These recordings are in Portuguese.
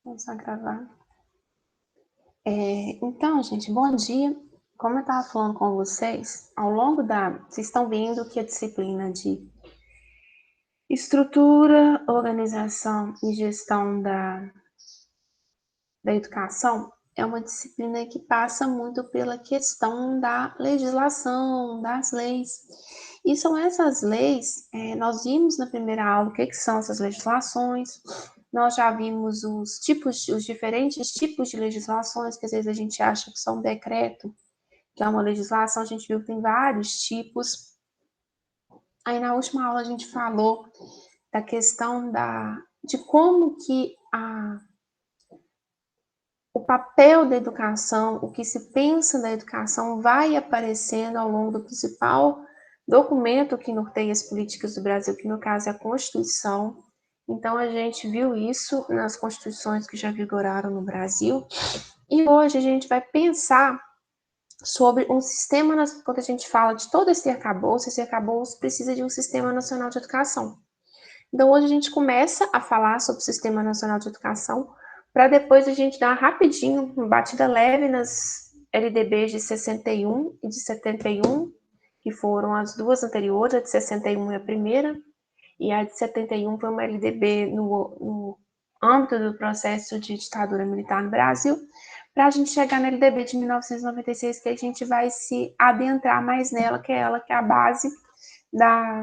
Vamos só gravar. Então, gente, bom dia. Como eu estava falando com vocês, ao longo vocês estão vendo que a disciplina de estrutura, organização e gestão da educação é uma disciplina que passa muito pela questão da legislação, das leis. E são essas leis, nós vimos na primeira aula o que são essas legislações, nós já vimos os diferentes tipos de legislações, que às vezes a gente acha que só um decreto, que é uma legislação, a gente viu que tem vários tipos. Aí na última aula a gente falou da questão de como que o papel da educação, o que se pensa da educação vai aparecendo ao longo do principal documento que norteia as políticas do Brasil, que no caso é a Constituição. Então a gente viu isso nas constituições que já vigoraram no Brasil. E hoje a gente vai pensar sobre um sistema, quando a gente fala de todo esse arcabouço precisa de um Sistema Nacional de Educação. Então hoje a gente começa a falar sobre o Sistema Nacional de Educação, para depois a gente dar rapidinho, uma batida leve nas LDBs de 61 e de 71, que foram as duas anteriores, a de 61 é a primeira, e a de 71 foi uma LDB no âmbito do processo de ditadura militar no Brasil, para a gente chegar na LDB de 1996, que a gente vai se adentrar mais nela, que é ela que é a base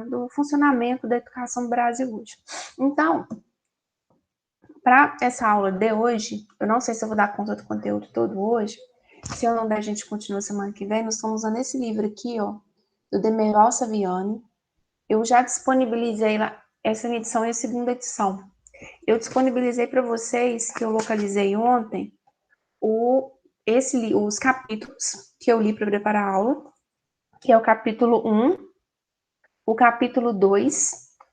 do funcionamento da educação no Brasil hoje. Então, para essa aula de hoje, eu não sei se eu vou dar conta do conteúdo todo hoje, se eu não der, a gente continua semana que vem. Nós estamos usando esse livro aqui, ó, do Demerval Saviani. Eu já disponibilizei lá, essa edição é a segunda edição. Eu disponibilizei para vocês, que eu localizei ontem, os capítulos que eu li para preparar a aula, que é o capítulo 1, o capítulo 2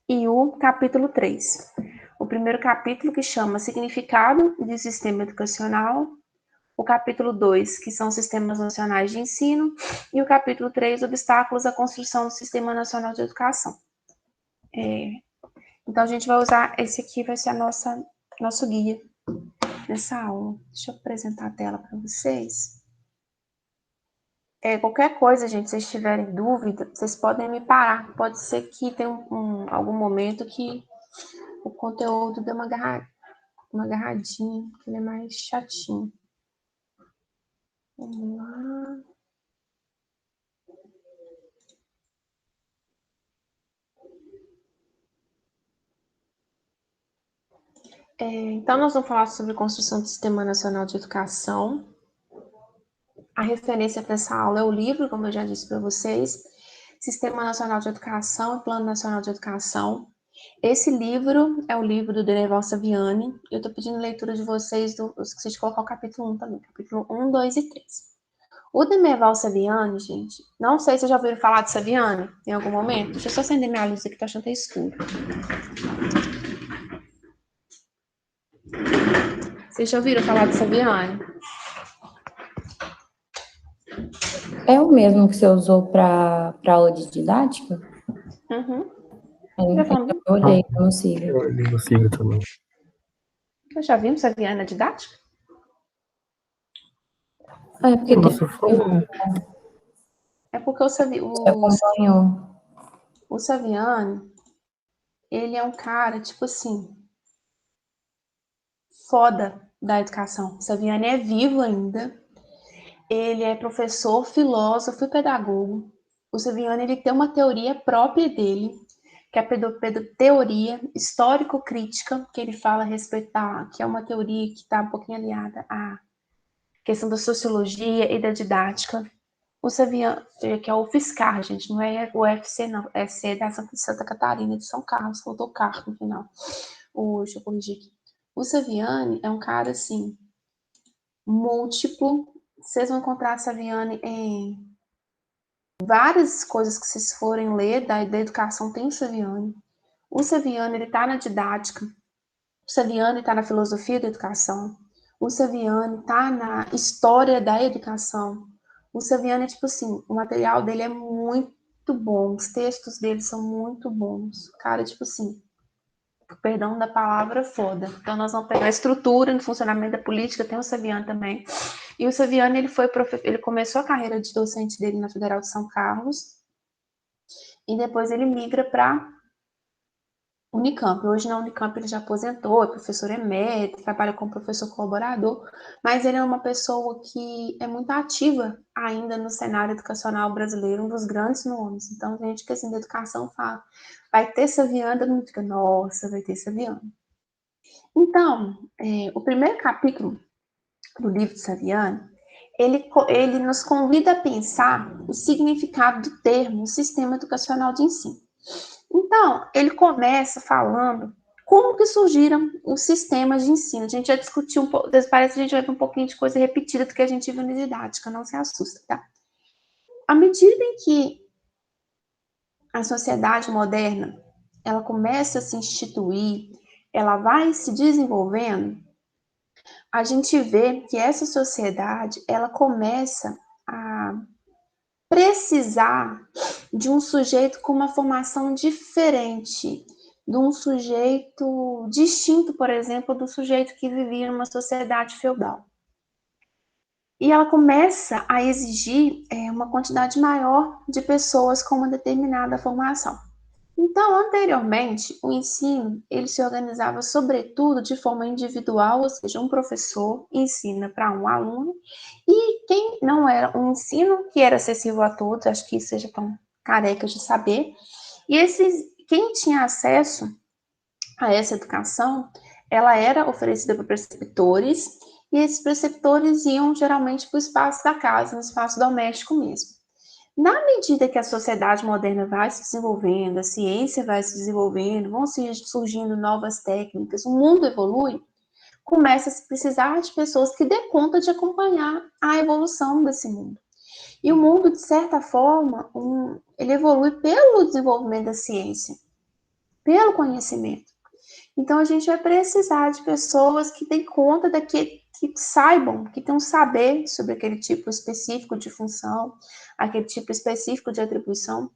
e o capítulo 3. O primeiro capítulo, que chama Significado de Sistema Educacional, o capítulo 2, que são Sistemas Nacionais de Ensino, e o capítulo 3, Obstáculos à Construção do Sistema Nacional de Educação. Então, a gente vai usar esse aqui, vai ser nosso guia nessa aula. Deixa eu apresentar a tela para vocês. Qualquer coisa, gente, se vocês tiverem dúvida, vocês podem me parar. Pode ser que tenha algum momento que o conteúdo dê uma agarradinha, que ele é mais chatinho. Vamos lá. Então, nós vamos falar sobre construção do Sistema Nacional de Educação. A referência para essa aula é o livro, como eu já disse para vocês, Sistema Nacional de Educação e Plano Nacional de Educação. Esse livro é o livro do Demerval Saviani. Eu estou pedindo leitura de vocês, eu esqueci de colocar o capítulo 1 também, capítulo 1, 2 e 3. O Demerval Saviani, gente, não sei se vocês já ouviram falar de Saviani em algum momento. Deixa eu só acender minha luz aqui, tô achando que é escuro. Vocês já ouviram falar de Saviani? É o mesmo que você usou para aula de didática? Uhum. Eu olhei no Siga. Eu olhei no Siga também. Eu já vi Saviani na didática? É porque Você falou. É porque você acompanhou. O Saviani, ele é um cara, tipo assim, foda da educação. O Saviani é vivo ainda. Ele é professor, filósofo e pedagogo. O Saviani, ele tem uma teoria própria dele, que é a teoria histórico-crítica, que ele fala a respeito que é uma teoria que está um pouquinho aliada à questão da sociologia e da didática. O Saviani, que é o UFSCar, gente, não é o UFC, não. É C da Santa Catarina, de São Carlos, faltou CAR no final. Deixa eu corrigir aqui. O Saviani é um cara, assim, múltiplo. Vocês vão encontrar Saviani em várias coisas que vocês forem ler da educação, tem o Saviani. O Saviani, ele tá na didática. O Saviani tá na filosofia da educação. O Saviani tá na história da educação. O Saviani, tipo assim, o material dele é muito bom. Os textos dele são muito bons. Cara, tipo assim, perdão da palavra, foda. Então, nós vamos pegar a estrutura no funcionamento da política, tem o Saviano também. E o Saviano, ele começou a carreira de docente dele na Federal de São Carlos, e depois ele migra para Unicamp. Hoje na Unicamp ele já aposentou, é professor emérito, trabalha como professor colaborador, mas ele é uma pessoa que é muito ativa ainda no cenário educacional brasileiro, um dos grandes nomes. Então, a gente que assim, da educação fala, vai ter Saviano, todo mundo fica, nossa, vai ter Saviano. Então, o primeiro capítulo do livro de Saviano, ele nos convida a pensar o significado do termo sistema educacional de ensino. Então, ele começa falando como que surgiram os sistemas de ensino. A gente já discutiu um pouco, parece que a gente vai ver um pouquinho de coisa repetida do que a gente viu na didática, não se assusta, tá? À medida em que a sociedade moderna, ela começa a se instituir, ela vai se desenvolvendo, a gente vê que essa sociedade, ela começa a precisar de um sujeito com uma formação diferente, de um sujeito distinto, por exemplo, do sujeito que vivia numa sociedade feudal. E ela começa a exigir uma quantidade maior de pessoas com uma determinada formação. Então, anteriormente, o ensino ele se organizava sobretudo de forma individual, ou seja, um professor ensina para um aluno, e quem não era um ensino que era acessível a todos, acho que isso seja tão careca de saber, e quem tinha acesso a essa educação, ela era oferecida por preceptores, e esses preceptores iam geralmente para o espaço da casa, no espaço doméstico mesmo. Na medida que a sociedade moderna vai se desenvolvendo, a ciência vai se desenvolvendo, vão surgindo novas técnicas, o mundo evolui, começa a se precisar de pessoas que dê conta de acompanhar a evolução desse mundo. E o mundo, de certa forma, ele evolui pelo desenvolvimento da ciência, pelo conhecimento. Então, a gente vai precisar de pessoas que deem conta daquele, que saibam, que tenham saber sobre aquele tipo específico de função, aquele tipo específico de atribuição.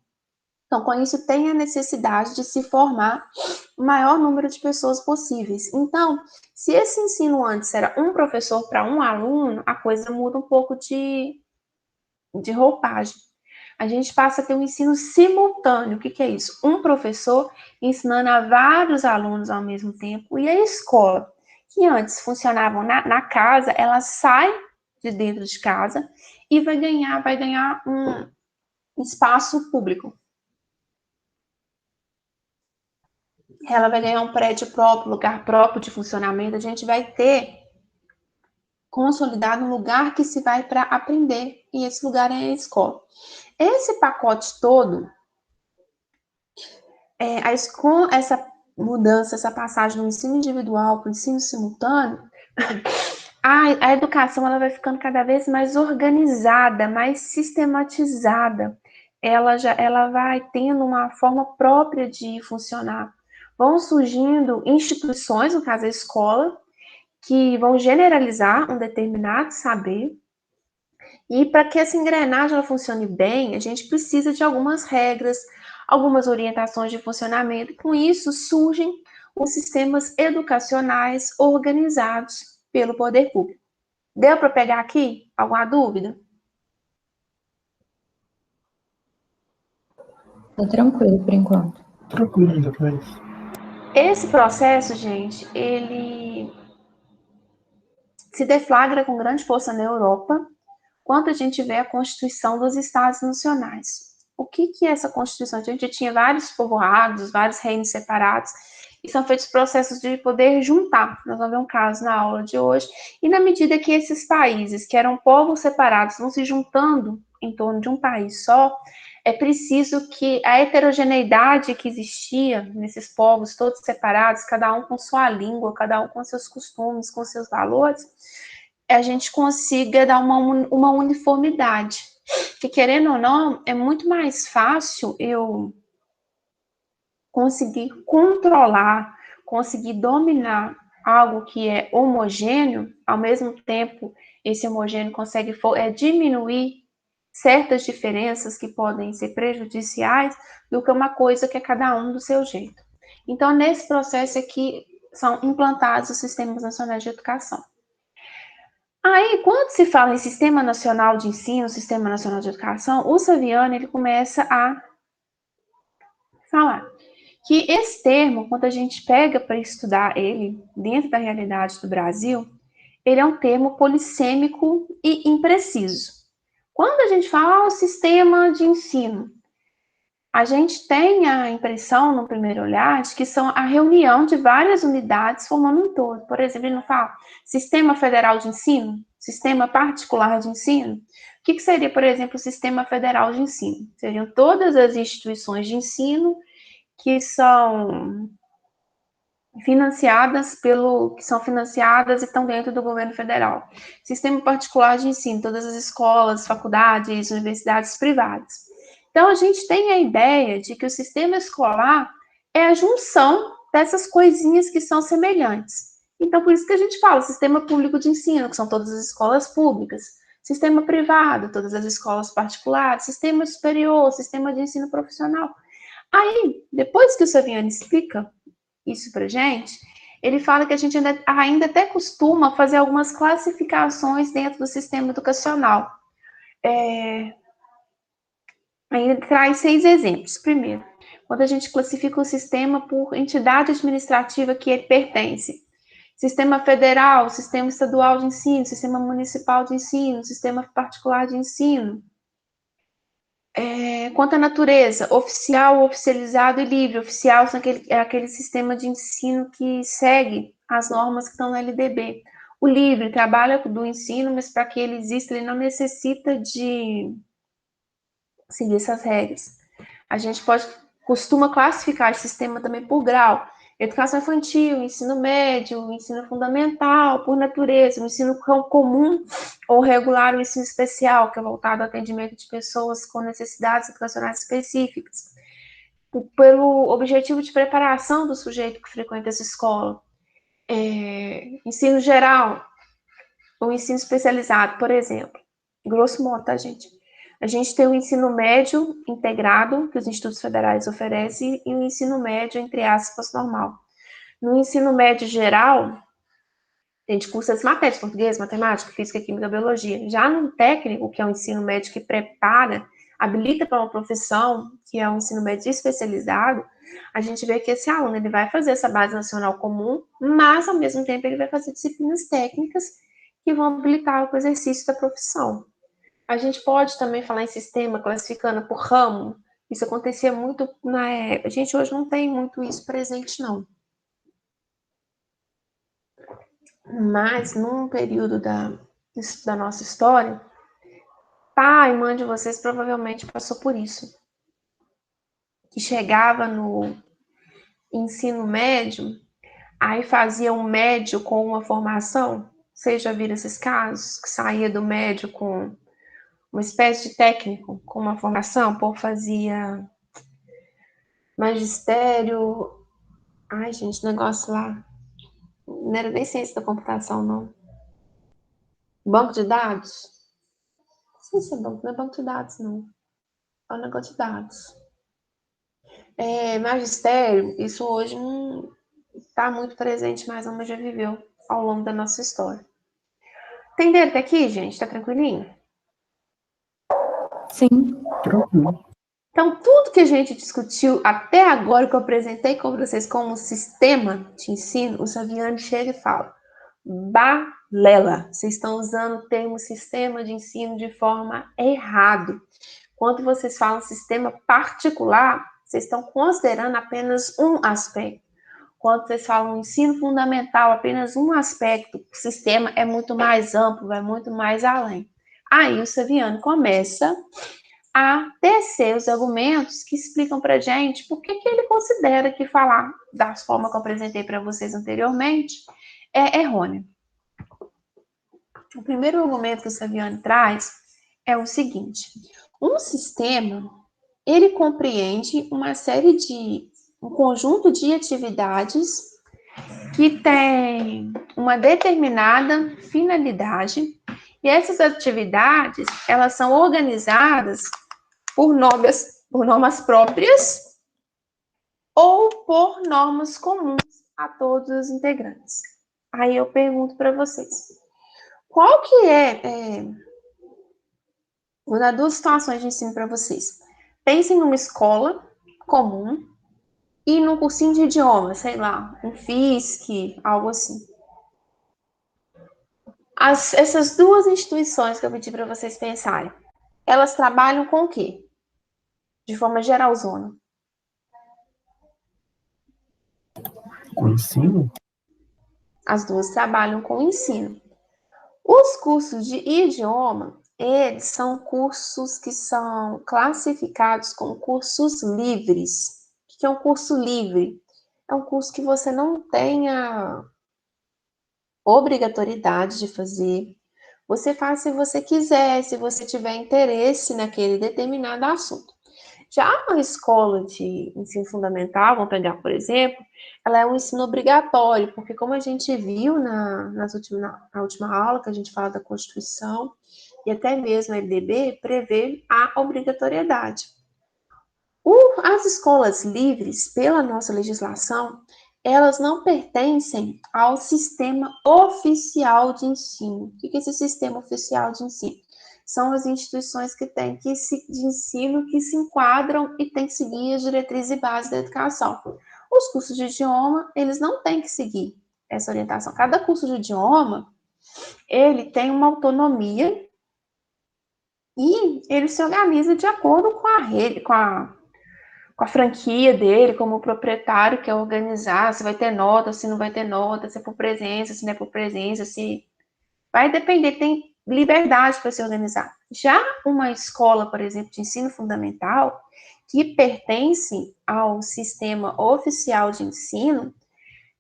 Então, com isso, tem a necessidade de se formar o maior número de pessoas possíveis. Então, se esse ensino antes era um professor para um aluno, a coisa muda um pouco de roupagem. A gente passa a ter um ensino simultâneo. O que é isso? Um professor ensinando a vários alunos ao mesmo tempo. E a escola, que antes funcionava na casa, ela sai de dentro de casa e vai ganhar um espaço público. Ela vai ganhar um prédio próprio, lugar próprio de funcionamento. A gente vai ter consolidado um lugar que se vai para aprender. E esse lugar é a escola. Esse pacote todo, essa mudança, essa passagem do ensino individual para o ensino simultâneo, a educação ela vai ficando cada vez mais organizada, mais sistematizada. Ela vai tendo uma forma própria de funcionar. Vão surgindo instituições, no caso a escola, que vão generalizar um determinado saber. E para que essa engrenagem ela funcione bem, a gente precisa de algumas regras, algumas orientações de funcionamento. Com isso, surgem os sistemas educacionais organizados pelo poder público. Deu para pegar aqui? Alguma dúvida? Tá tranquilo por enquanto. Tranquilo, Inês. Esse processo, gente, ele se deflagra com grande força na Europa, quando a gente vê a Constituição dos Estados Nacionais. O que é essa Constituição? A gente tinha vários povoados, vários reinos separados, e são feitos processos de poder juntar. Nós vamos ver um caso na aula de hoje. E na medida que esses países, que eram povos separados, vão se juntando em torno de um país só, é preciso que a heterogeneidade que existia nesses povos todos separados, cada um com sua língua, cada um com seus costumes, com seus valores, a gente consiga dar uma uniformidade. Que, querendo ou não, é muito mais fácil eu conseguir controlar, conseguir dominar algo que é homogêneo, ao mesmo tempo esse homogêneo consegue diminuir certas diferenças que podem ser prejudiciais, do que uma coisa que é cada um do seu jeito. Então, nesse processo aqui, são implantados os sistemas nacionais de educação. Aí, quando se fala em Sistema Nacional de Ensino, Sistema Nacional de Educação, o Saviano, ele começa a falar que esse termo, quando a gente pega para estudar ele dentro da realidade do Brasil, ele é um termo polissêmico e impreciso. Quando a gente fala o sistema de ensino, a gente tem a impressão, no primeiro olhar, de que são a reunião de várias unidades formando um todo. Por exemplo, ele não fala Sistema Federal de Ensino, Sistema Particular de Ensino. O que seria, por exemplo, o Sistema Federal de Ensino? Seriam todas as instituições de ensino que são financiadas e estão dentro do governo federal. Sistema particular de ensino, todas as escolas, faculdades, universidades privadas. Então, a gente tem a ideia de que o sistema escolar é a junção dessas coisinhas que são semelhantes. Então, por isso que a gente fala sistema público de ensino, que são todas as escolas públicas, sistema privado, todas as escolas particulares, sistema superior, sistema de ensino profissional. Aí, depois que o Saviano explica isso pra gente, ele fala que a gente ainda até costuma fazer algumas classificações dentro do sistema educacional. Aí ele traz 6 exemplos. Primeiro, quando a gente classifica o sistema por entidade administrativa que ele pertence. Sistema federal, sistema estadual de ensino, sistema municipal de ensino, sistema particular de ensino. Quanto à natureza, oficial, oficializado e livre. Oficial é aquele sistema de ensino que segue as normas que estão no LDB. O livre trabalha do ensino, mas para que ele exista, ele não necessita de seguir essas regras. A gente costuma classificar esse sistema também por grau. Educação infantil, ensino médio, ensino fundamental, por natureza, o ensino comum ou regular, o ensino especial, que é voltado ao atendimento de pessoas com necessidades educacionais específicas, pelo objetivo de preparação do sujeito que frequenta essa escola. Ensino geral, ou ensino especializado, por exemplo. Grosso modo, tá, gente? A gente tem o ensino médio integrado, que os institutos federais oferecem, e o ensino médio, entre aspas, normal. No ensino médio geral, a gente cursa as matérias, português, matemática, física, química, biologia. Já no técnico, que é o ensino médio que prepara, habilita para uma profissão, que é o ensino médio especializado, a gente vê que esse aluno ele vai fazer essa base nacional comum, mas, ao mesmo tempo, ele vai fazer disciplinas técnicas que vão habilitar para o exercício da profissão. A gente pode também falar em sistema, classificando por ramo. Isso acontecia muito na época. A gente hoje não tem muito isso presente, não. Mas, num período da nossa história, pai, mãe de vocês provavelmente passou por isso. Que chegava no ensino médio, aí fazia um médio com uma formação. Vocês já viram esses casos? Que saía do médio com uma espécie de técnico, com uma formação, o povo fazia magistério. Ai, gente, negócio lá. Não era nem ciência da computação, não. Banco de dados? Não sei se não é banco de dados, não. É um negócio de dados. Magistério, isso hoje não está muito presente, mas a já viveu ao longo da nossa história. Entenderam até aqui, gente? Tá tranquilinho? Sim. Tranquilo. Então, tudo que a gente discutiu até agora, que eu apresentei com vocês como sistema de ensino, o Saviano chega e fala: balela, vocês estão usando o termo sistema de ensino de forma errada. Quando vocês falam sistema particular, vocês estão considerando apenas um aspecto. Quando vocês falam ensino fundamental, apenas um aspecto, o sistema é muito mais amplo, vai muito mais além. Aí o Saviano começa a tecer os argumentos que explicam para a gente por que ele considera que falar da forma que eu apresentei para vocês anteriormente é errôneo. O primeiro argumento que o Saviano traz é o seguinte: um sistema, ele compreende um conjunto de atividades que tem uma determinada finalidade, e essas atividades, elas são organizadas por normas próprias ou por normas comuns a todos os integrantes. Aí eu pergunto para vocês, qual que vou dar duas situações de ensino para vocês. Pensem numa escola comum e num cursinho de idioma, sei lá, um FISC, algo assim. Essas duas instituições que eu pedi para vocês pensarem, elas trabalham com o quê? De forma geralzona. Com ensino? As duas trabalham com ensino. Os cursos de idioma, eles são cursos que são classificados como cursos livres. O que é um curso livre? É um curso que você não tem a obrigatoriedade de fazer. Você faz se você quiser, se você tiver interesse naquele determinado assunto. Já uma escola de ensino fundamental, vamos pegar, por exemplo, ela é um ensino obrigatório, porque como a gente viu na última aula, que a gente fala da Constituição, e até mesmo a LDB, prevê a obrigatoriedade. As escolas livres, pela nossa legislação, elas não pertencem ao sistema oficial de ensino. O que é esse sistema oficial de ensino? São as instituições que têm de ensino que se enquadram e têm que seguir as diretrizes e bases da educação. Os cursos de idioma, eles não têm que seguir essa orientação. Cada curso de idioma, ele tem uma autonomia e ele se organiza de acordo com a rede, com a franquia dele, como o proprietário quer organizar, se vai ter nota, se não vai ter nota, se é por presença, se não é por presença, se vai depender, tem liberdade para se organizar. Já uma escola, por exemplo, de ensino fundamental, que pertence ao sistema oficial de ensino,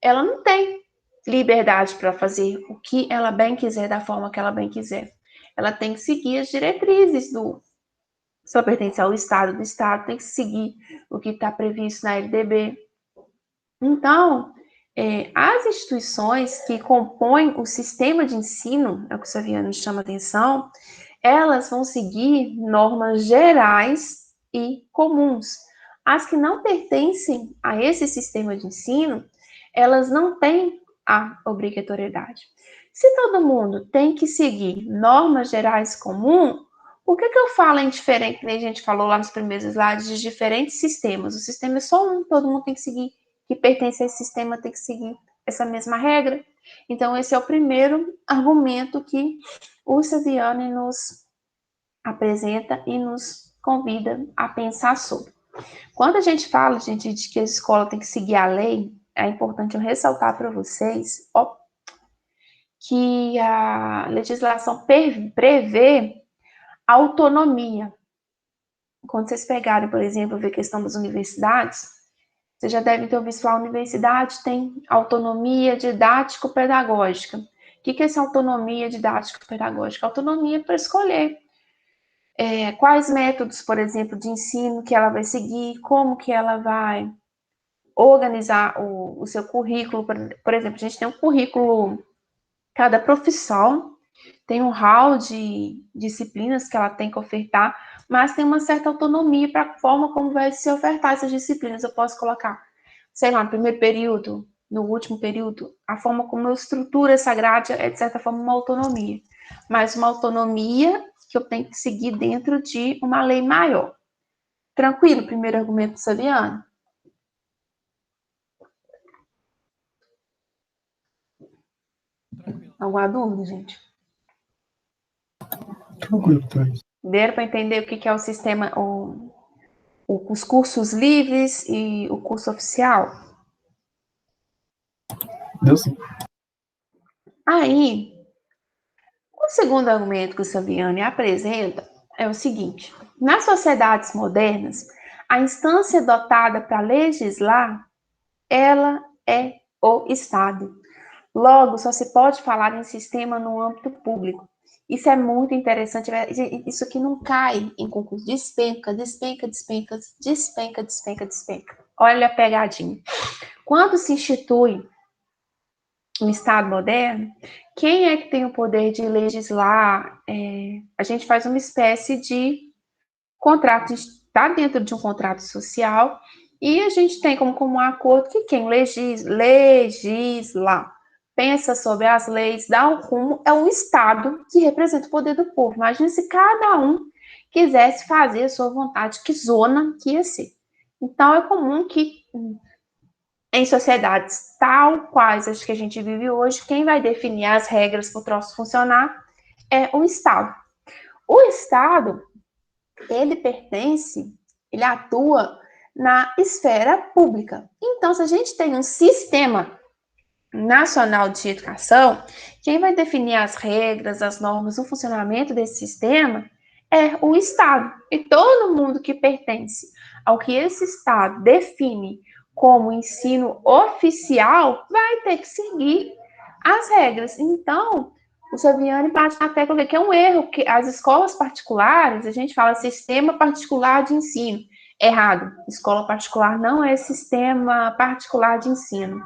ela não tem liberdade para fazer o que ela bem quiser, da forma que ela bem quiser. Ela tem que seguir as diretrizes se ela pertence ao Estado, do Estado tem que seguir o que está previsto na LDB. Então, as instituições que compõem o sistema de ensino, é o que o Saviano chama atenção, elas vão seguir normas gerais e comuns. As que não pertencem a esse sistema de ensino, elas não têm a obrigatoriedade. Se todo mundo tem que seguir normas gerais comuns, por que eu falo em diferente, que a gente falou lá nos primeiros slides, de diferentes sistemas? O sistema é só um, todo mundo tem que seguir, que pertence a esse sistema tem que seguir essa mesma regra. Então, esse é o primeiro argumento que o Saviano nos apresenta e nos convida a pensar sobre. Quando a gente fala, gente, de que a escola tem que seguir a lei, é importante eu ressaltar para vocês que a legislação prevê autonomia. Quando vocês pegarem, por exemplo, ver a questão das universidades, vocês já devem ter ouvido falar, a universidade tem autonomia didático-pedagógica. O que é essa autonomia didático-pedagógica? Autonomia para escolher quais métodos, por exemplo, de ensino que ela vai seguir, como que ela vai organizar o seu currículo. Por exemplo, a gente tem um currículo, cada profissão tem um hall de disciplinas que ela tem que ofertar, mas tem uma certa autonomia para a forma como vai se ofertar essas disciplinas. Eu posso colocar, sei lá, no primeiro período, no último período, a forma como eu estruturo essa grade é, de certa forma, uma autonomia. Mas uma autonomia que eu tenho que seguir dentro de uma lei maior. Tranquilo? Primeiro argumento do Saviano. Alguma dúvida, gente? Tranquilo, Thais. Deram para entender o que é o sistema, os cursos livres e o curso oficial? Deu sim. Aí, o segundo argumento que o Saviani apresenta é o seguinte: nas sociedades modernas, a instância dotada para legislar, ela é o Estado. Logo, só se pode falar em sistema no âmbito público. Isso é muito interessante. Isso aqui não cai em concurso. Despenca, despenca, despenca, despenca, despenca, despenca. Olha a pegadinha. Quando se institui um Estado moderno, quem é que tem o poder de legislar? A gente faz uma espécie de contrato, está dentro de um contrato social E a gente tem como acordo que quem legisla, pensa sobre as leis, dá o rumo, é o Estado que representa o poder do povo. Imagina se cada um quisesse fazer a sua vontade, que zona que ia ser. Então, é comum que em sociedades tal quais as que a gente vive hoje, quem vai definir as regras para o troço funcionar é o Estado. O Estado, ele atua na esfera pública. Então, se a gente tem um sistema nacional de educação, quem vai definir as regras, as normas, o funcionamento desse sistema é o Estado. E todo mundo que pertence ao que esse Estado define como ensino oficial vai ter que seguir as regras. Então, o Saviani bate na tecla que é um erro, que as escolas particulares, a gente fala sistema particular de ensino. Errado. Escola particular não é sistema particular de ensino.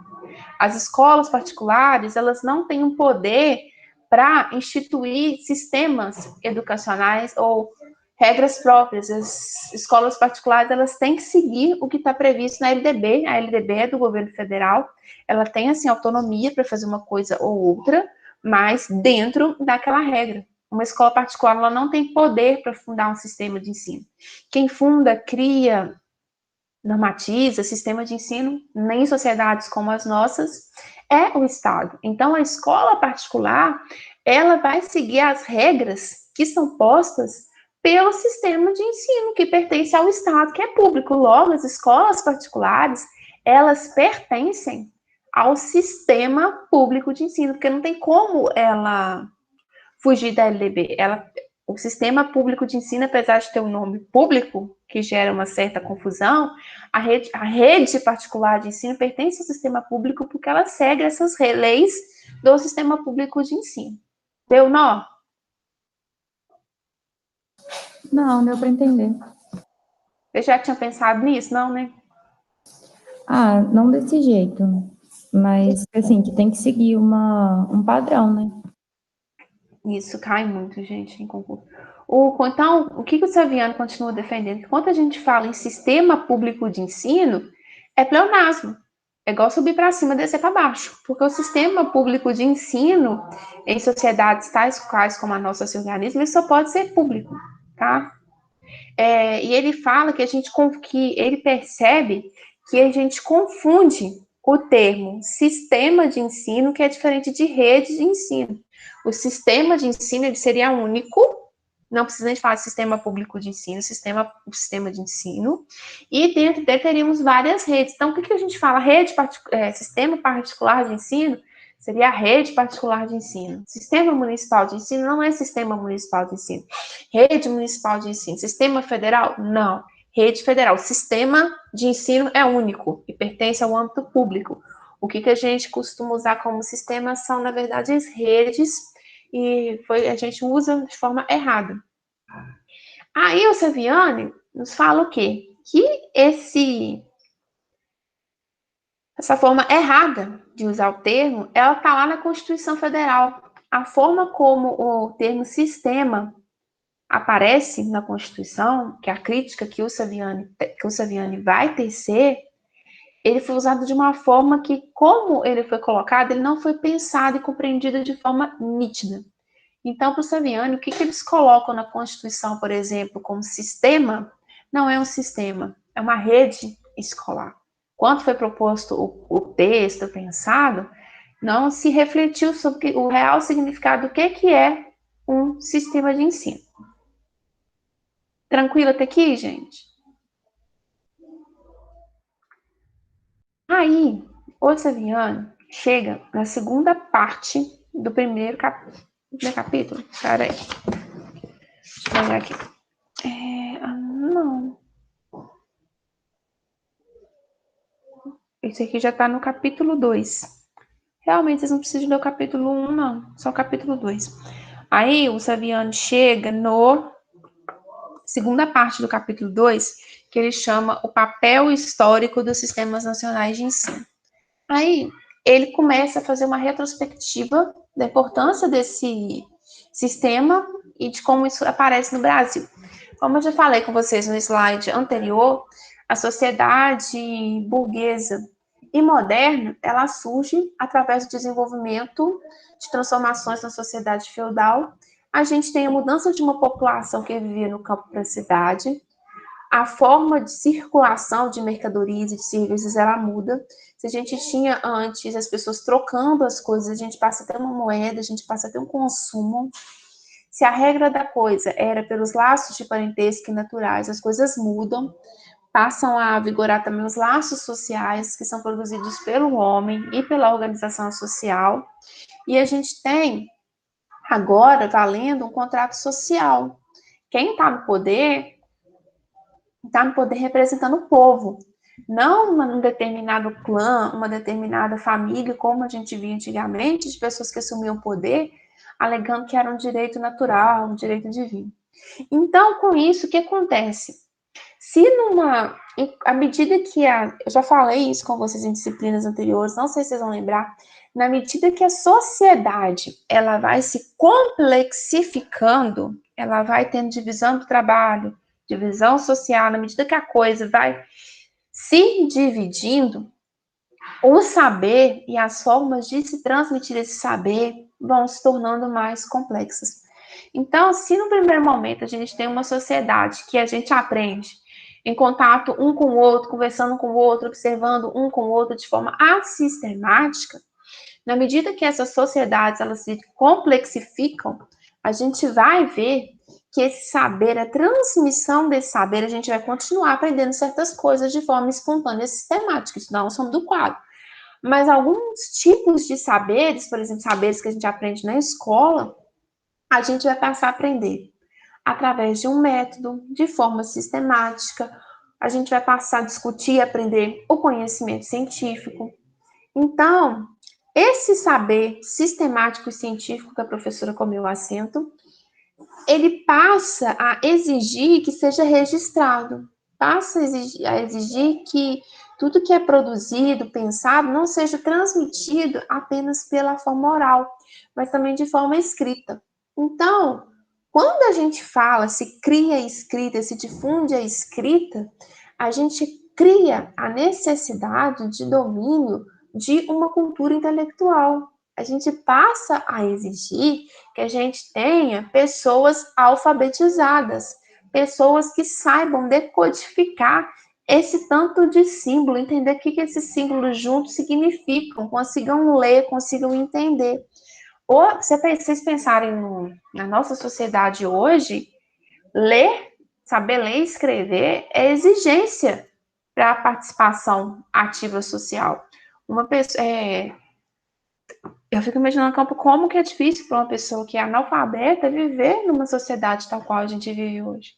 As escolas particulares, elas não têm um poder para instituir sistemas educacionais ou regras próprias. As escolas particulares, elas têm que seguir o que está previsto na LDB. A LDB é do governo federal. Ela tem, assim, autonomia para fazer uma coisa ou outra, mas dentro daquela regra. Uma escola particular, ela não tem poder para fundar um sistema de ensino. Quem funda, cria, normatiza sistema de ensino em sociedades como as nossas é o Estado. Então, a escola particular, ela vai seguir as regras que são postas pelo sistema de ensino que pertence ao Estado, que é público. Logo, as escolas particulares, elas pertencem ao sistema público de ensino, porque não tem como ela fugir da LDB. O sistema público de ensino, apesar de ter um nome público, que gera uma certa confusão, a rede particular de ensino pertence ao sistema público porque ela segue essas leis do sistema público de ensino. Deu nó? Não, deu para entender. Você já tinha pensado nisso? Não, né? Ah, não desse jeito, mas assim, que tem que seguir um padrão, né? Isso cai muito, gente, em concurso. Então, o que o Saviano continua defendendo? Que quando a gente fala em sistema público de ensino, é pleonasmo. É igual subir para cima e descer para baixo. Porque o sistema público de ensino, em sociedades tais quais como a nossa se organiza, ele só pode ser público, tá? E ele fala que que ele percebe que a gente confunde o termo sistema de ensino, que é diferente de rede de ensino. O sistema de ensino ele seria único, não precisa nem falar de sistema público de ensino, o sistema de ensino, e dentro dele teríamos várias redes. Então, o que a gente fala? Sistema particular de ensino seria a rede particular de ensino. Sistema municipal de ensino não é sistema municipal de ensino. Rede municipal de ensino. Sistema federal? Não. Rede federal. Sistema de ensino é único e pertence ao âmbito público. O que a gente costuma usar como sistema são, na verdade, as redes, e a gente usa de forma errada. Aí o Saviani nos fala o quê? Que essa forma errada de usar o termo, ela está lá na Constituição Federal. A forma como o termo sistema aparece na Constituição, que é a crítica que o Saviani vai tecer, ele foi usado de uma forma que, como ele foi colocado, ele não foi pensado e compreendido de forma nítida. Então, para o Saviani, o que eles colocam na Constituição, por exemplo, como sistema, não é um sistema, é uma rede escolar. Quando foi proposto o texto pensado, não se refletiu sobre o real significado do que é um sistema de ensino. Tranquilo até aqui, gente? Aí, o Saviani chega na segunda parte do primeiro capítulo. Peraí. Deixa eu olhar aqui. Não. Esse aqui já tá no capítulo 2. Realmente, vocês não precisam ler o capítulo 1, não. Só o capítulo 2. Aí, o Saviani chega no segunda parte do capítulo 2, que ele chama o papel histórico dos sistemas nacionais de ensino. Aí, ele começa a fazer uma retrospectiva da importância desse sistema e de como isso aparece no Brasil. Como eu já falei com vocês no slide anterior, A sociedade burguesa e moderna, ela surge através do desenvolvimento de transformações na sociedade feudal. A gente tem a mudança de uma população que vivia no campo para a cidade, a forma de circulação de mercadorias e de serviços, ela muda. Se a gente tinha antes as pessoas trocando as coisas, a gente passa a ter uma moeda, a gente passa a ter um consumo. Se a regra da coisa era pelos laços de parentesco e naturais, as coisas mudam, passam a vigorar também os laços sociais, que são produzidos pelo homem e pela organização social. E a gente tem, agora, valendo um contrato social. Quem está no poder representando o povo, não um determinado clã, uma determinada família, como a gente via antigamente, de pessoas que assumiam poder, alegando que era um direito natural, um direito divino. Então, com isso, o que acontece? Se à medida que eu já falei isso com vocês em disciplinas anteriores, não sei se vocês vão lembrar, na medida que a sociedade, ela vai se complexificando, ela vai tendo divisão do trabalho, divisão social, na medida que a coisa vai se dividindo, o saber e as formas de se transmitir esse saber vão se tornando mais complexas. Então, se no primeiro momento a gente tem uma sociedade que a gente aprende em contato um com o outro, conversando com o outro, observando um com o outro de forma assistemática, na medida que essas sociedades elas se complexificam, a gente vai ver que esse saber, a transmissão desse saber, a gente vai continuar aprendendo certas coisas de forma espontânea e sistemática, isso não é um som do quadro. Mas alguns tipos de saberes, por exemplo, saberes que a gente aprende na escola, a gente vai passar a aprender através de um método, de forma sistemática, a gente vai passar a discutir e aprender o conhecimento científico. Então, esse saber sistemático e científico que a professora comeu assento, ele passa a exigir que seja registrado, passa a exigir que tudo que é produzido, pensado, não seja transmitido apenas pela forma oral, mas também de forma escrita. Então, quando a gente fala, se cria a escrita, se difunde a escrita, a gente cria a necessidade de domínio de uma cultura intelectual. A gente passa a exigir que a gente tenha pessoas alfabetizadas, pessoas que saibam decodificar esse tanto de símbolo, entender o que esses símbolos juntos significam, consigam ler, consigam entender. Ou, se vocês pensarem na nossa sociedade hoje, saber ler e escrever é exigência para a participação ativa social. Uma pessoa, eu fico imaginando como que é difícil para uma pessoa que é analfabeta viver numa sociedade tal qual a gente vive hoje.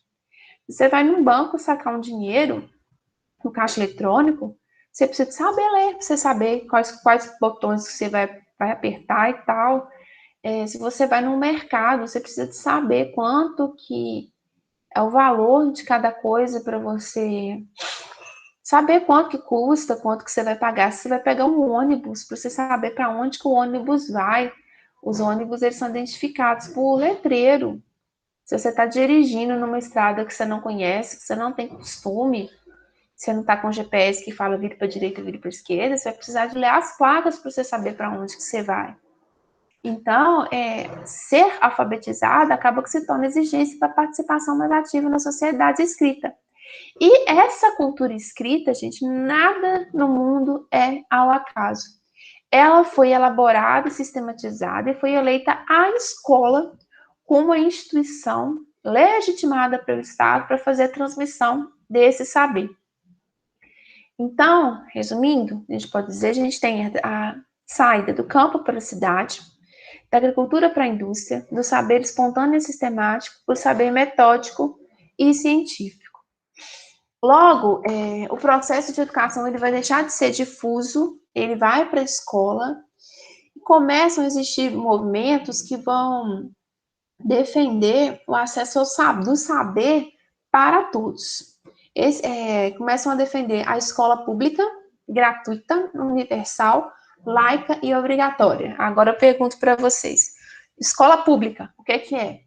Você vai num banco sacar um dinheiro, no caixa eletrônico, você precisa saber ler, para você saber quais botões que você vai apertar e tal. Se você vai no mercado, você precisa de saber quanto que é o valor de cada coisa para você saber quanto que custa, quanto que você vai pagar. Se você vai pegar um ônibus, para você saber para onde que o ônibus vai. Os ônibus, eles são identificados por letreiro. Se você está dirigindo numa estrada que você não conhece, que você não tem costume, você não está com GPS que fala vire para a direita, vire para a esquerda, você vai precisar de ler as placas para você saber para onde que você vai. Então, ser alfabetizado acaba que se torna exigência para participação mais ativa na sociedade escrita. E essa cultura escrita, gente, nada no mundo é ao acaso. Ela foi elaborada e sistematizada e foi eleita a escola como a instituição legitimada pelo Estado para fazer a transmissão desse saber. Então, resumindo, a gente pode dizer, a gente tem a saída do campo para a cidade, da agricultura para a indústria, do saber espontâneo e sistemático, para o saber metódico e científico. Logo, o processo de educação ele vai deixar de ser difuso, ele vai para a escola, e começam a existir movimentos que vão defender o acesso do saber para todos. Começam a defender a escola pública, gratuita, universal, laica e obrigatória. Agora eu pergunto para vocês, escola pública, o que é?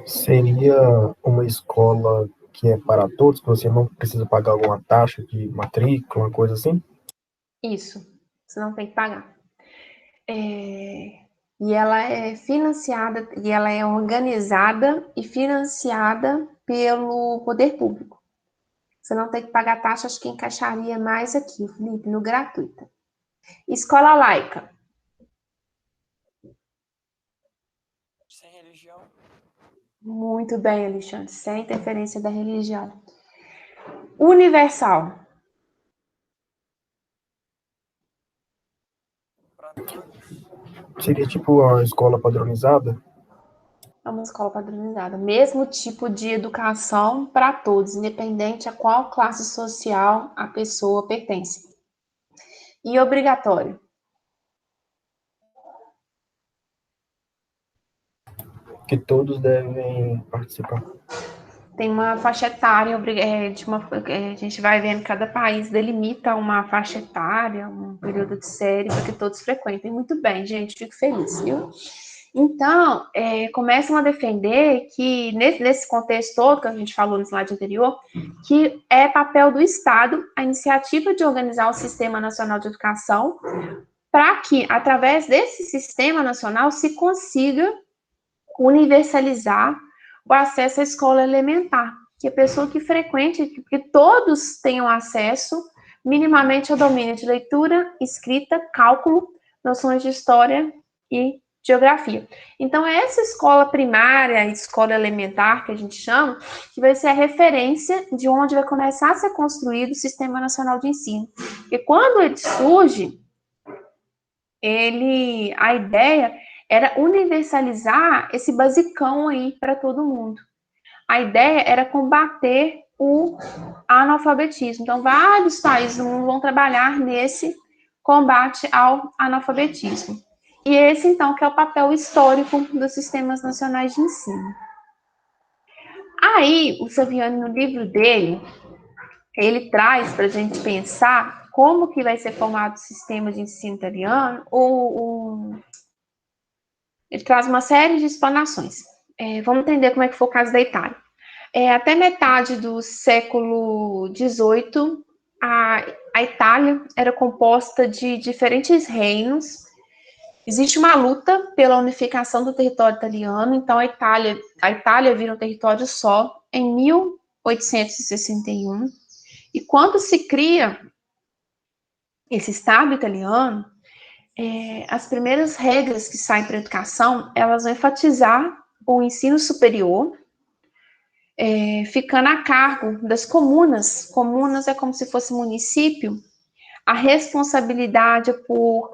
Seria uma escola que é para todos, que você não precisa pagar alguma taxa de matrícula, uma coisa assim? Isso, você não tem que pagar. E ela é financiada, e ela é organizada e financiada pelo poder público. Você não tem que pagar taxa, acho que encaixaria mais aqui, Felipe, no gratuita. Escola laica. Sem religião. Muito bem, Alexandre, sem interferência da religião. Universal. Para todos. Seria tipo uma escola padronizada? É uma escola padronizada. Mesmo tipo de educação para todos, independente a qual classe social a pessoa pertence. E obrigatório. Que todos devem participar. Tem uma faixa etária, a gente vai vendo, cada país delimita uma faixa etária, um período de série, para que todos frequentem. Muito bem, gente, fico feliz, viu? Então, começam a defender que, nesse contexto todo que a gente falou no slide anterior, que é papel do Estado a iniciativa de organizar o Sistema Nacional de Educação, para que, através desse Sistema Nacional, se consiga universalizar o acesso à escola elementar, que a pessoa que frequente, que todos tenham acesso minimamente ao domínio de leitura, escrita, cálculo, noções de história e geografia. Então, é essa escola primária, a escola elementar, que a gente chama, que vai ser a referência de onde vai começar a ser construído o Sistema Nacional de Ensino. Porque quando ele surge, a ideia era universalizar esse basicão aí para todo mundo. A ideia era combater o analfabetismo. Então, vários países do mundo vão trabalhar nesse combate ao analfabetismo. E esse, então, que é o papel histórico dos sistemas nacionais de ensino. Aí, o Saviani, no livro dele, ele traz para a gente pensar como que vai ser formado o sistema de ensino italiano, ele traz uma série de explanações. Vamos entender como é que foi o caso da Itália. Até metade do século XVIII, a Itália era composta de diferentes reinos. Existe uma luta pela unificação do território italiano, então a Itália vira um território só em 1861. E quando se cria esse Estado italiano, as primeiras regras que saem para a educação, elas vão enfatizar o ensino superior, ficando a cargo das comunas. Comunas é como se fosse município. A responsabilidade por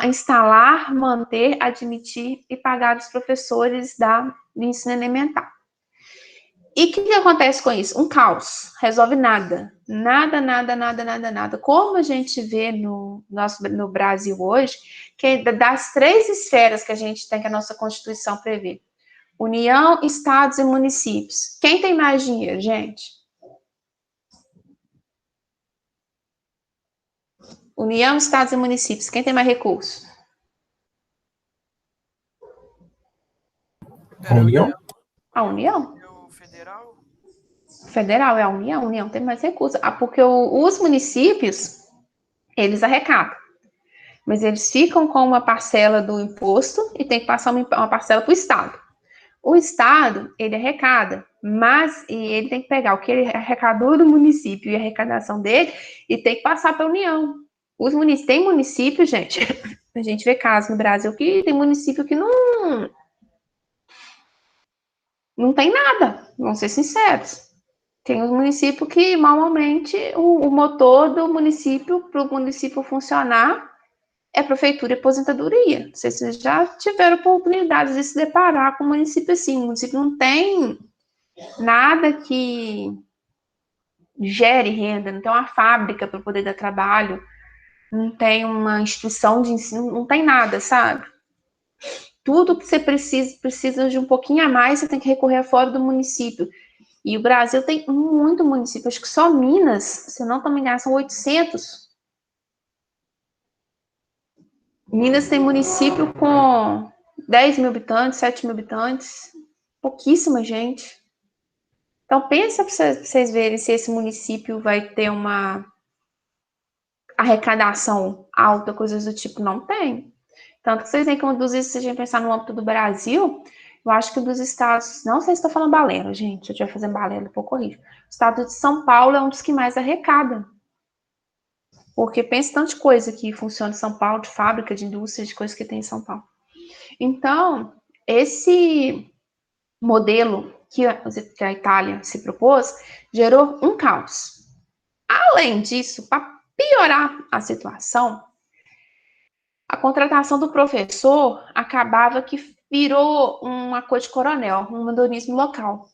instalar, manter, admitir e pagar os professores do ensino elementar. E o que acontece com isso? Um caos. Resolve nada. Nada, nada, nada, nada, nada. Como a gente vê no Brasil hoje, que das 3 esferas que a gente tem, que a nossa Constituição prevê: União, estados e municípios. Quem tem mais dinheiro, gente? União, estados e municípios. Quem tem mais recursos? A União? A União. O federal? Federal é a União tem mais recursos. Porque os municípios, eles arrecadam. Mas eles ficam com uma parcela do imposto e tem que passar uma parcela para o Estado. O Estado, ele arrecada, mas ele tem que pegar o que ele arrecadou do município e a arrecadação dele e tem que passar para a União. Tem município, gente, a gente vê casos no Brasil que tem município que não tem nada, vamos ser sinceros. Tem os municípios que, normalmente, o motor do município, para o município funcionar, é prefeitura e aposentadoria. Não sei se vocês já tiveram oportunidade de se deparar com um município assim. O município não tem nada que gere renda, não tem uma fábrica para poder dar trabalho, não tem uma instituição de ensino, não tem nada, sabe? Tudo que você precisa de um pouquinho a mais, você tem que recorrer fora do município. E o Brasil tem muito município, acho que só Minas, se eu não me engano, são 800. Minas tem município com 10 mil habitantes, 7 mil habitantes. Pouquíssima gente. Então, pensa para vocês verem se esse município vai ter uma arrecadação alta, coisas do tipo. Não tem. Tanto que vocês veem que um dos, se a gente pensar no âmbito do Brasil, eu acho que um dos estados, não sei se estou falando balela, gente, se eu estiver fazendo balela, depois corrijo. O estado de São Paulo é um dos que mais arrecada. Porque pensa tanto de coisa que funciona em São Paulo, de fábrica, de indústria, de coisas que tem em São Paulo. Então, esse modelo que a Itália se propôs gerou um caos. Além disso, para piorar a situação, a contratação do professor acabava que virou uma coisa de coronel, um mandonismo local.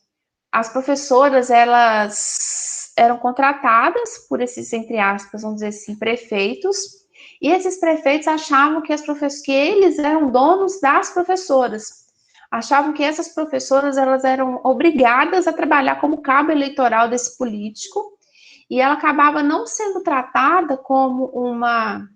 As professoras, elas eram contratadas por esses, entre aspas, vamos dizer assim, prefeitos, e esses prefeitos achavam que que eles eram donos das professoras. Achavam que essas professoras, elas eram obrigadas a trabalhar como cabo eleitoral desse político, e ela acabava não sendo tratada como uma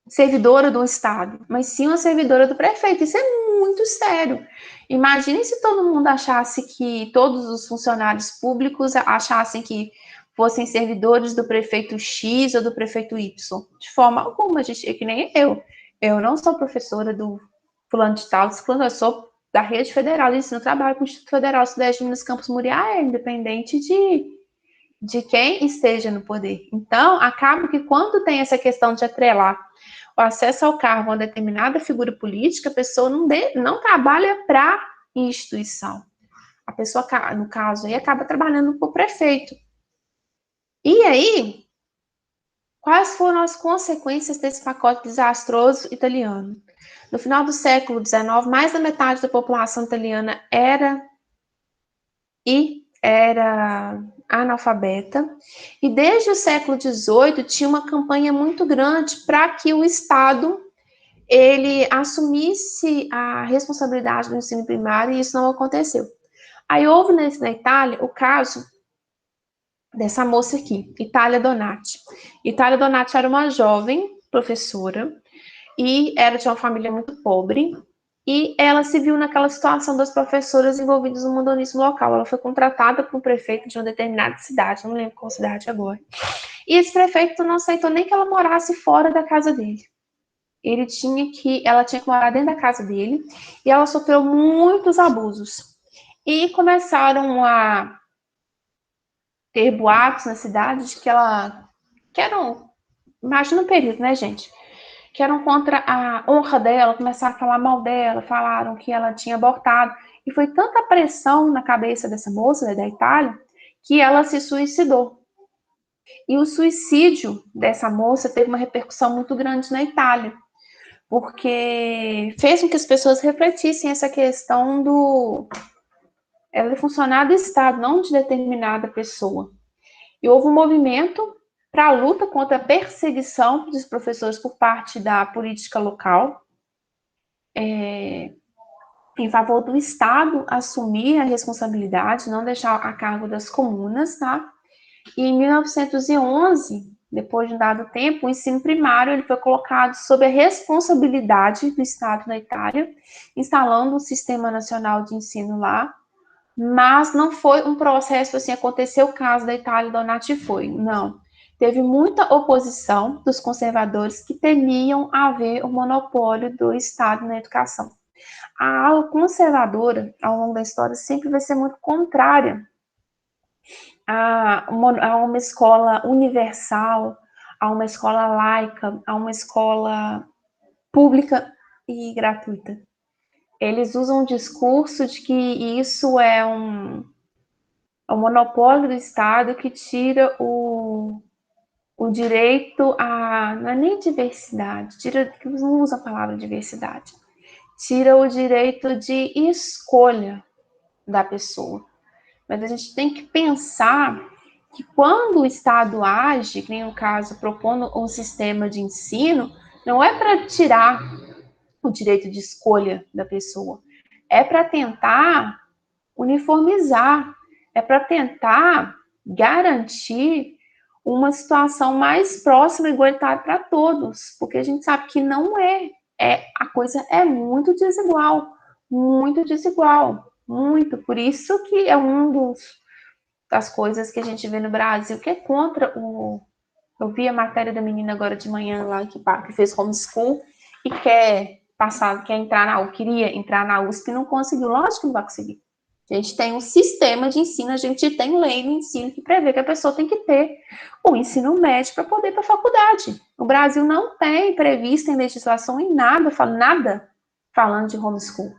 servidora do Estado, mas sim uma servidora do prefeito. Isso é muito sério. Imagine se todo mundo achasse que todos os funcionários públicos achassem que fossem servidores do prefeito X ou do prefeito Y. De forma alguma, gente, é que nem eu. Eu não sou professora do fulano de tal, eu sou da rede federal de ensino, trabalho com o Instituto Federal Sudeste de Minas Campos Muriaé, independente de quem esteja no poder. Então, acaba que quando tem essa questão de atrelar o acesso ao cargo a uma determinada figura política, a pessoa não trabalha para a instituição. A pessoa, no caso, aí acaba trabalhando para o prefeito. E aí, quais foram as consequências desse pacote desastroso italiano? No final do século XIX, mais da metade da população italiana era analfabeta, e desde o século XVIII tinha uma campanha muito grande para que o Estado ele assumisse a responsabilidade do ensino primário, e isso não aconteceu. Aí houve na Itália o caso dessa moça aqui, Itália Donati. Itália Donati era uma jovem professora, e era de uma família muito pobre, e ela se viu naquela situação das professoras envolvidas no mandonismo local. Ela foi contratada por um prefeito de uma determinada cidade, não lembro qual cidade agora. E esse prefeito não aceitou nem que ela morasse fora da casa dele. Ela tinha que morar dentro da casa dele, e ela sofreu muitos abusos. E começaram a ter boatos na cidade de que imagina o período, né, gente? Que eram contra a honra dela, começaram a falar mal dela, falaram que ela tinha abortado, e foi tanta pressão na cabeça dessa moça, né, da Itália, que ela se suicidou. E o suicídio dessa moça teve uma repercussão muito grande na Itália, porque fez com que as pessoas refletissem essa questão ela é funcionária do Estado, não de determinada pessoa. E houve um movimento para a luta contra a perseguição dos professores por parte da política local, em favor do Estado assumir a responsabilidade, não deixar a cargo das comunas, tá? E em 1911, depois de um dado tempo, o ensino primário ele foi colocado sob a responsabilidade do Estado na Itália, instalando um sistema nacional de ensino lá, mas não foi um processo assim, aconteceu o caso da Itália Donati foi, não. Teve muita oposição dos conservadores que temiam haver o monopólio do Estado na educação. A ala conservadora, ao longo da história, sempre vai ser muito contrária a uma escola universal, a uma escola laica, a uma escola pública e gratuita. Eles usam o discurso de que isso é um monopólio do Estado que tira o direito a... não é nem diversidade, não usa a palavra diversidade. Tira o direito de escolha da pessoa. Mas a gente tem que pensar que quando o Estado age, que nem no caso, propondo um sistema de ensino, não é para tirar o direito de escolha da pessoa, é para tentar uniformizar, é para tentar garantir uma situação mais próxima e igualitária para todos, porque a gente sabe que não é. A coisa é muito desigual. muito desigual, muito. Por isso que é das coisas que a gente vê no Brasil, que é contra o... Eu vi a matéria da menina agora de manhã lá, que fez homeschool e queria entrar na USP e não conseguiu. Lógico que não vai conseguir. A gente tem um sistema de ensino, a gente tem lei no ensino que prevê que a pessoa tem que ter o ensino médio para poder ir para a faculdade. O Brasil não tem previsto em legislação em nada falando de homeschool.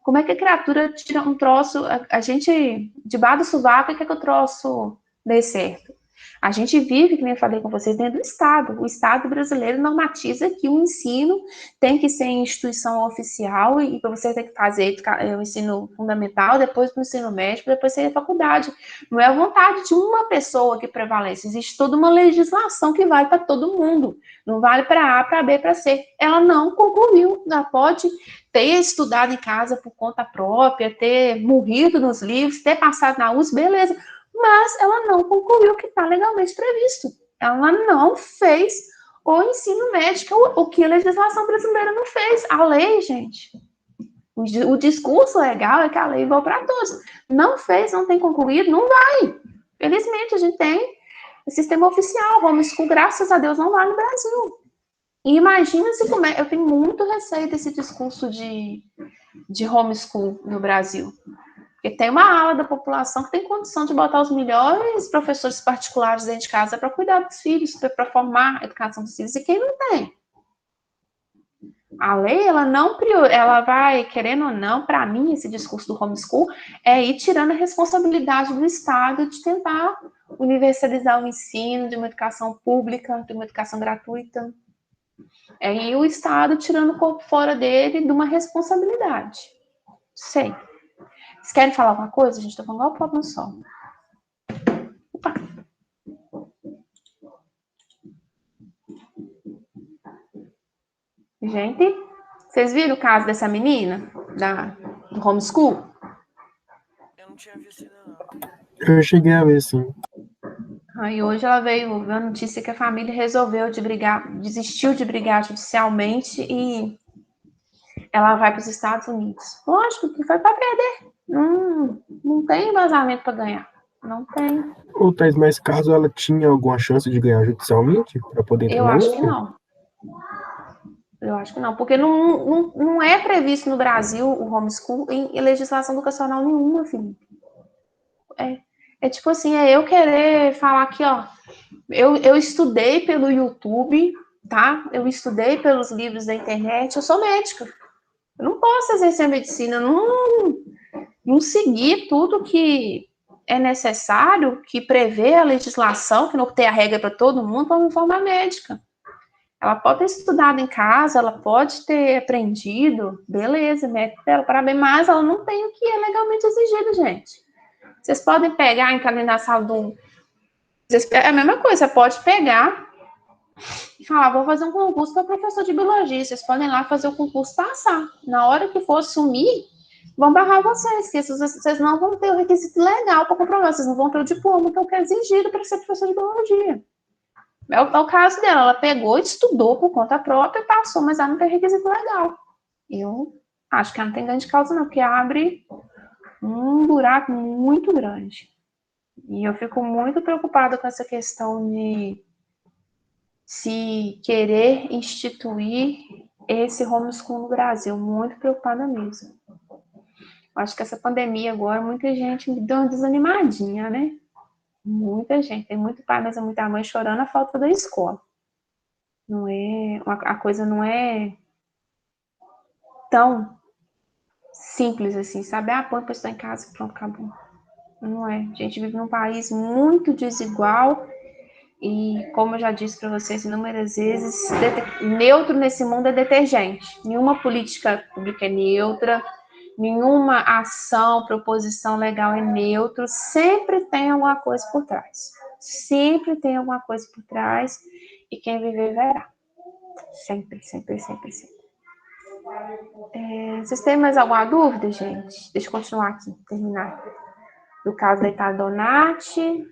Como é que a criatura tira um troço, a gente, debaixo do sovaco, quer que o troço dê certo? A gente vive, que nem eu falei com vocês, dentro do Estado. O Estado brasileiro normatiza que o ensino tem que ser em instituição oficial e para você ter que fazer o ensino fundamental, depois o ensino médio, depois ser a faculdade. Não é a vontade de uma pessoa que prevalece. Existe toda uma legislação que vale para todo mundo. Não vale para A, para B, para C. Ela não concluiu. Ela pode ter estudado em casa por conta própria, ter morrido nos livros, ter passado na USP, beleza. Mas ela não concluiu o que está legalmente previsto. Ela não fez o ensino médio, o que a legislação brasileira não fez. A lei, gente, o discurso legal é que a lei é igual para todos. Não fez, não tem concluído, não vai. Felizmente, a gente tem o sistema oficial, homeschool, graças a Deus, não vai no Brasil. E imagina se eu tenho muito receio desse discurso de homeschool no Brasil. Porque tem uma ala da população que tem condição de botar os melhores professores particulares dentro de casa para cuidar dos filhos, para formar a educação dos filhos, e quem não tem. A lei, ela vai, querendo ou não, para mim, esse discurso do homeschool é ir tirando a responsabilidade do Estado de tentar universalizar o ensino de uma educação pública, de uma educação gratuita. É ir o Estado tirando o corpo fora dele de uma responsabilidade. Sei. Vocês querem falar alguma coisa? A gente tá falando igual o pop no sol. Opa. Gente, vocês viram o caso dessa menina do homeschool? Eu não tinha visto ainda, não. Eu cheguei a ver, sim. Aí hoje ela veio a notícia que a família resolveu desistiu de brigar judicialmente e ela vai para os Estados Unidos. Lógico que foi para perder. Não tem embasamento para ganhar. Não tem. Ô, Thais, mas caso ela tinha alguma chance de ganhar judicialmente para poder entrar Eu na acho USP? que não. Eu acho que não, porque não é previsto no Brasil o homeschool em legislação educacional nenhuma, Felipe. É tipo assim, eu querer falar aqui, ó, eu estudei pelo YouTube, tá? Eu estudei pelos livros da internet, eu sou médica. Eu não posso exercer a medicina, não seguir tudo que é necessário, que prevê a legislação, que não tem a regra para todo mundo, para me formar médica. Ela pode ter estudado em casa, ela pode ter aprendido, beleza, mérito dela, parabéns, mas ela não tem o que é legalmente exigido, gente. Vocês podem pegar, entrar na sala do... É a mesma coisa, você pode pegar e falar, vou fazer um concurso para professor de biologia, vocês podem ir lá fazer o concurso passar. Na hora que for assumir, vão barrar vocês, que vocês não vão ter o requisito legal para comprovar, vocês não vão ter o diploma que é exigido para ser professor de biologia. É o caso dela, ela pegou, estudou por conta própria e passou, mas ela não tem requisito legal. Eu acho que ela não tem ganho de causa não, porque abre um buraco muito grande. E eu fico muito preocupada com essa questão de se querer instituir esse homeschool no Brasil, muito preocupada mesmo. Acho que essa pandemia agora, muita gente me deu uma desanimadinha, né? Muita gente, tem muito pai, mas é muita mãe chorando a falta da escola. Não é, a coisa não é tão simples assim, sabe? Põe a pessoa em casa, pronto, acabou. Não é. A gente vive num país muito desigual e, como eu já disse para vocês inúmeras vezes, neutro nesse mundo é detergente. Nenhuma política pública é neutra, nenhuma ação, proposição legal é neutro, sempre tem alguma coisa por trás. Sempre tem alguma coisa por trás e quem viver verá. Sempre, sempre, sempre, sempre. Vocês têm mais alguma dúvida, gente? Deixa eu continuar aqui, terminar. Do caso da Itália Donati.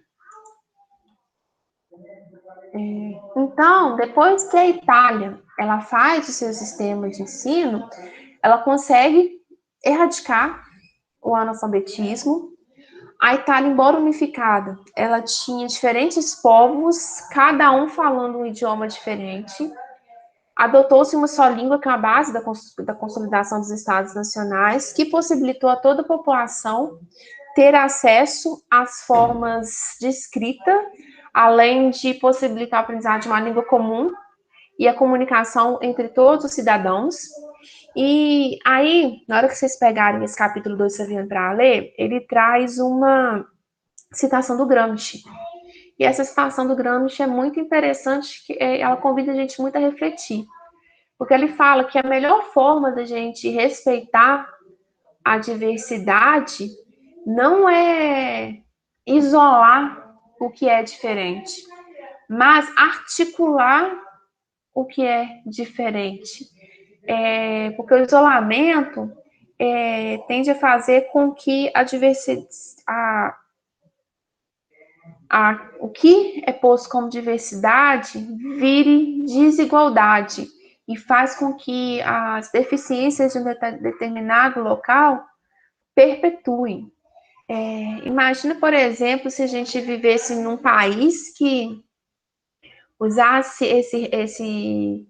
Então, depois que a Itália ela faz o seu sistema de ensino, ela consegue erradicar o analfabetismo. A Itália, embora unificada, ela tinha diferentes povos, cada um falando um idioma diferente. Adotou-se uma só língua, que é a base da consolidação dos Estados nacionais, que possibilitou a toda a população ter acesso às formas de escrita, além de possibilitar a aprendizagem de uma língua comum e a comunicação entre todos os cidadãos. E aí, na hora que vocês pegarem esse capítulo 2 Saviano para ler, ele traz uma citação do Gramsci. E essa citação do Gramsci é muito interessante, que ela convida a gente muito a refletir. Porque ele fala que a melhor forma da gente respeitar a diversidade não é isolar o que é diferente, mas articular o que é diferente. Porque o isolamento tende a fazer com que a diversidade, o que é posto como diversidade vire desigualdade e faz com que as deficiências de um determinado local perpetuem. Imagina, por exemplo, se a gente vivesse num país que usasse esse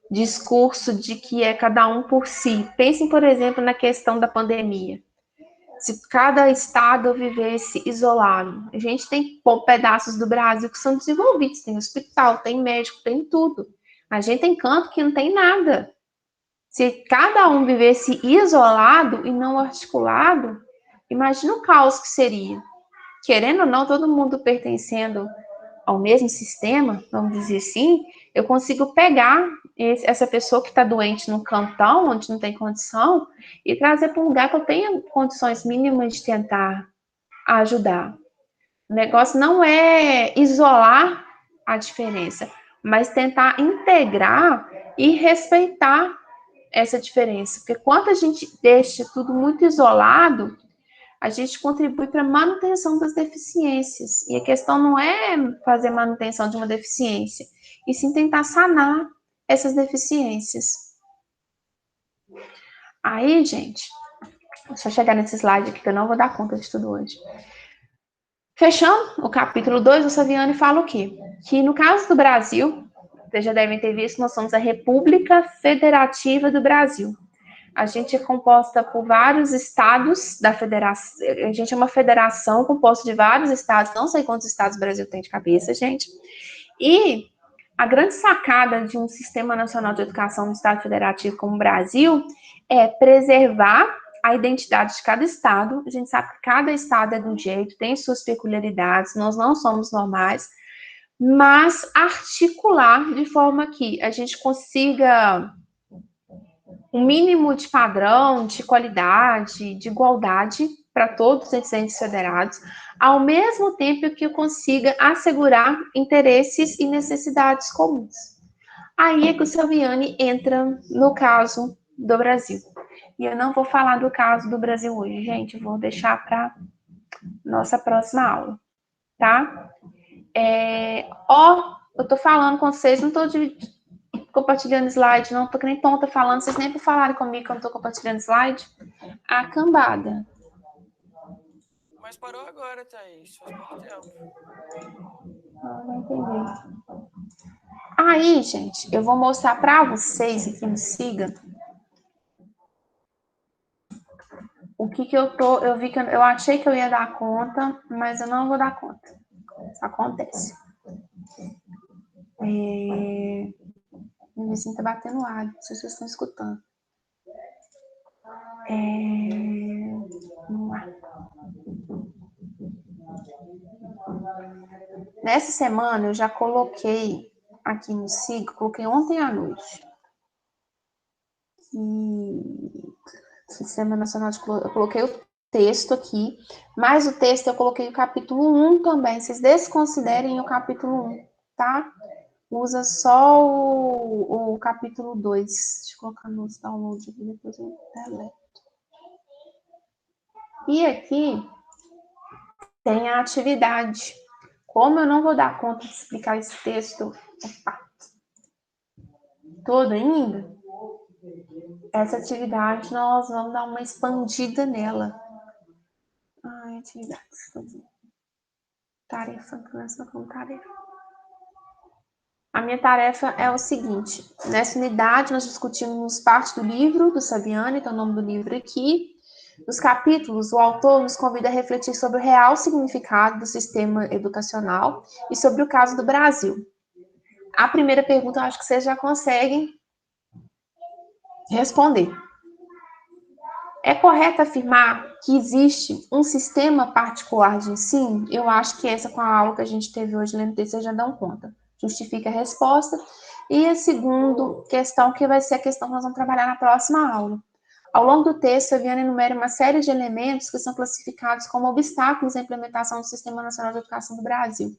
discurso de que é cada um por si. Pensem, por exemplo, na questão da pandemia. Se cada estado vivesse isolado, a gente tem pedaços do Brasil que são desenvolvidos, tem hospital, tem médico, tem tudo. A gente tem canto que não tem nada. Se cada um vivesse isolado e não articulado, imagina o caos que seria. Querendo ou não, todo mundo pertencendo ao mesmo sistema, vamos dizer assim, eu consigo pegar essa pessoa que está doente num cantão, onde não tem condição, e trazer para um lugar que eu tenha condições mínimas de tentar ajudar. O negócio não é isolar a diferença, mas tentar integrar e respeitar essa diferença. Porque quando a gente deixa tudo muito isolado, a gente contribui para a manutenção das deficiências. E a questão não é fazer manutenção de uma deficiência, e sim tentar sanar essas deficiências. Aí, gente, deixa eu chegar nesse slide aqui, que eu não vou dar conta de tudo hoje. Fechando o capítulo 2, o Saviani fala o quê? Que no caso do Brasil, vocês já devem ter visto, nós somos a República Federativa do Brasil. A gente é composta por vários estados da federação. A gente é uma federação composta de vários estados. Não sei quantos estados o Brasil tem de cabeça, gente. E a grande sacada de um sistema nacional de educação no estado federativo como o Brasil é preservar a identidade de cada estado. A gente sabe que cada estado é de um jeito, tem suas peculiaridades, nós não somos normais, mas articular de forma que a gente consiga um mínimo de padrão, de qualidade, de igualdade para todos os entes federados, ao mesmo tempo que eu consiga assegurar interesses e necessidades comuns. Aí é que o Saviani entra no caso do Brasil. E eu não vou falar do caso do Brasil hoje, gente, vou deixar para nossa próxima aula, tá? Eu tô falando com vocês, não tô compartilhando slide, não tô que nem tonta falando, vocês nem falarem comigo que eu não tô compartilhando slide. A cambada. Mas parou agora, Thaís. Faz pouco tempo. Não entendi. Aí, gente, eu vou mostrar para vocês aqui no Siga o que eu vi que eu achei que eu ia dar conta, mas eu não vou dar conta. Isso acontece. Meu vizinho tá batendo ar, não sei se vocês estão escutando. Vamos lá. Nessa semana eu já coloquei aqui no SIG, coloquei ontem à noite. Sistema Nacional de... Eu coloquei o texto aqui, mas o texto eu coloquei o capítulo 1 também. Vocês desconsiderem o capítulo 1, tá? Usa só o capítulo 2. Deixa eu colocar nos downloads aqui, depois eu deleto. E aqui tem a atividade. Como eu não vou dar conta de explicar esse texto todo ainda, essa atividade nós vamos dar uma expandida nela. Ai, atividade. Tarefa, começa com tarefa. A minha tarefa é o seguinte: nessa unidade nós discutimos parte do livro do Saviani, então o nome do livro aqui. Nos capítulos, o autor nos convida a refletir sobre o real significado do sistema educacional e sobre o caso do Brasil. A primeira pergunta eu acho que vocês já conseguem responder. É correto afirmar que existe um sistema particular de ensino? Eu acho que essa, com a aula que a gente teve hoje no MT, vocês já dão conta. Justifica a resposta. E a segunda questão, que vai ser a questão que nós vamos trabalhar na próxima aula. Ao longo do texto, Saviani enumera uma série de elementos que são classificados como obstáculos à implementação do Sistema Nacional de Educação do Brasil.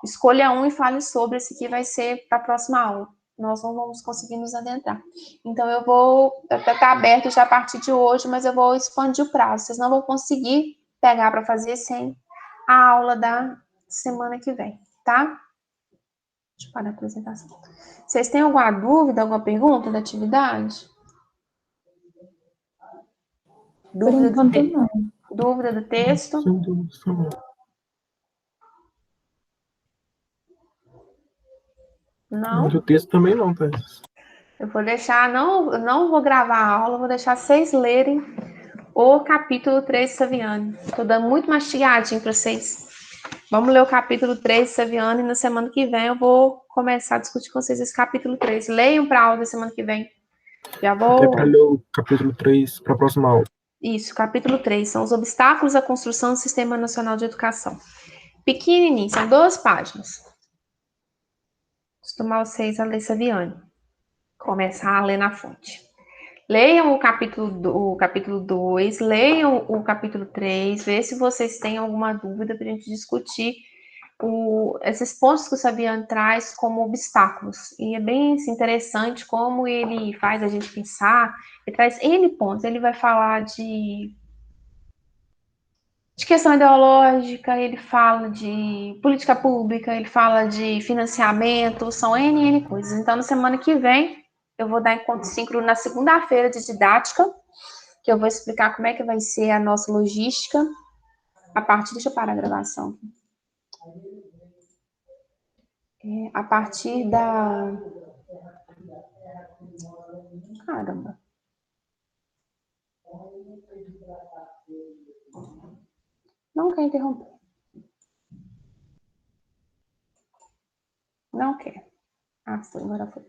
Escolha um e fale sobre. Esse aqui vai ser para a próxima aula. Nós não vamos conseguir nos adentrar. Então, eu vou até estar aberto já a partir de hoje, mas eu vou expandir o prazo. Vocês não vão conseguir pegar para fazer sem a aula da semana que vem, tá? Deixa eu parar a apresentação. Vocês têm alguma dúvida, alguma pergunta da atividade? Por enquanto, não. Dúvida do texto? Sem dúvida, não. Não? Do texto também não, tá? Eu vou deixar, não vou gravar a aula, vou deixar vocês lerem o capítulo 3 de Saviani. Estou dando muito mastigadinho para vocês. Vamos ler o capítulo 3 de Saviani e na semana que vem eu vou começar a discutir com vocês esse capítulo 3. Leiam para a aula da semana que vem. Já vou... Até para ler o capítulo 3 para a próxima aula. Isso, capítulo 3, são os obstáculos à construção do Sistema Nacional de Educação. Pequenininho, são 2 páginas. Vou acostumar vocês a ler Saviani. Começar a ler na fonte. Leiam o capítulo 2, leiam o capítulo 3, vê se vocês têm alguma dúvida para a gente discutir esses pontos que o Saviani traz como obstáculos. E é bem interessante como ele faz a gente pensar, ele traz N pontos, ele vai falar de questão ideológica, ele fala de política pública, ele fala de financiamento, são N coisas. Então, na semana que vem, eu vou dar encontro síncrono na segunda-feira de didática, que eu vou explicar como é que vai ser a nossa logística, deixa eu parar a gravação. A partir da... Caramba. Não quer interromper. Não quer. Ah, sim, agora foi.